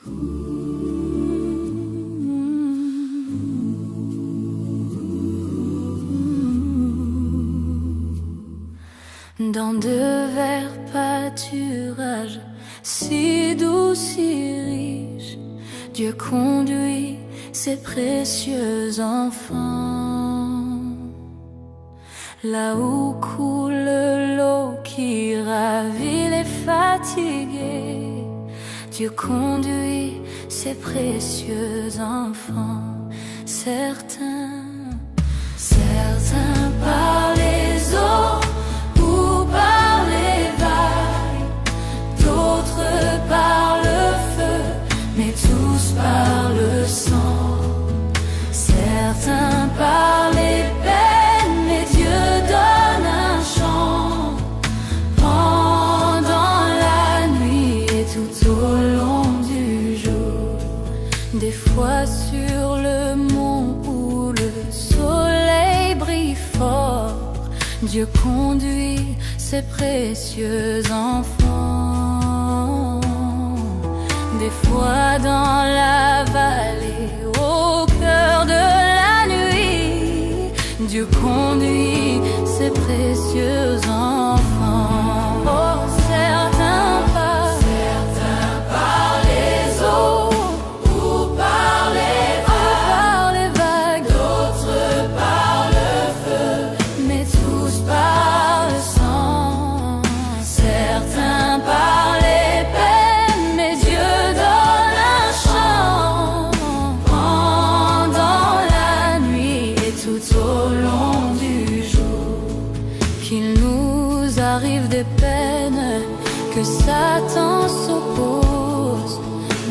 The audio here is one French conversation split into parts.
Dans de verts pâturages, si doux, si riches, Dieu conduit ses précieux enfants. Là où coule l'eau qui ravit les fatigués, Dieu conduit ses précieux enfants. Certains par les eaux ou par les vagues, d'autres par le feu, mais tous par le sang. Certains par les peines, mais Dieu donne un chant pendant la nuit et tout au long du jour. Des fois sur le mont où le soleil brille fort, Dieu conduit ses précieux enfants. Des fois dans la vallée, au cœur de la nuit, Dieu conduit ses précieux enfants. Oh, certains par les eaux ou par les vagues, d'autres par le feu, mais tous par le sang. Certains par les peines, mais Dieu donne un chant pendant la nuit et tout au long du jour. Qu'il nous arrive des peines, que Satan s'oppose,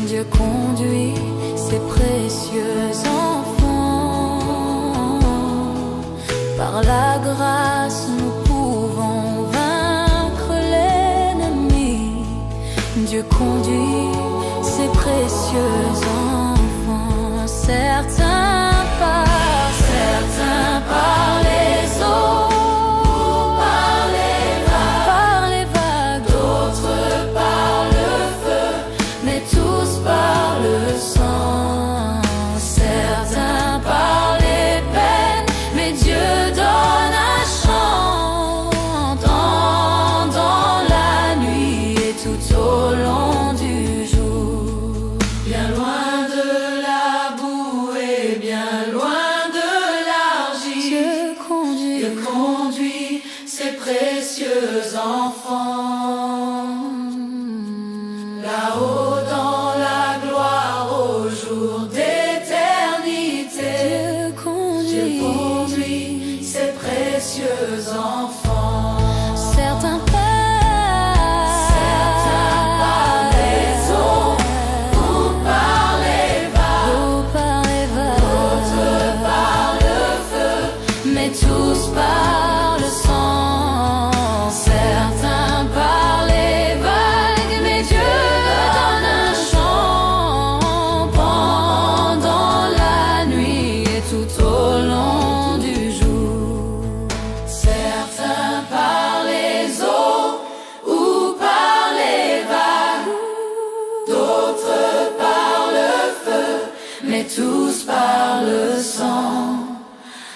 Dieu conduit ses précieux enfants. Par la grâce nous pouvons vaincre l'ennemi, Dieu conduit ses précieux enfants. Certains par les eaux, par les vagues, d'autres par le feu, mais tous par le sang. Certains par les peines, mais Dieu donne un chant dans la nuit et tout au long du jour. Bien loin de la boue et bien loin de l'argile, Dieu conduit ses précieux enfants. Là-haut dans la gloire au jour d'éternité, Dieu conduit ses précieux enfants. Certains par les eaux ou par les vagues, d'autres par le feu, mais tous par le sang. Certains par les vagues, mais Dieu donne un chant pendant la nuit et tout au long du jour. Certains par les eaux ou par les vagues, d'autres par le feu, mais tous par le sang.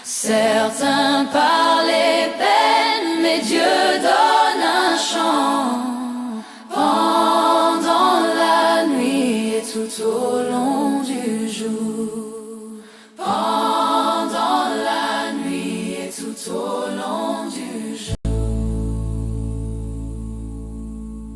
Certains par les peines, mais Dieu donne un chant pendant la nuit et tout au long du jour. Pendant la nuit et tout au long du jour.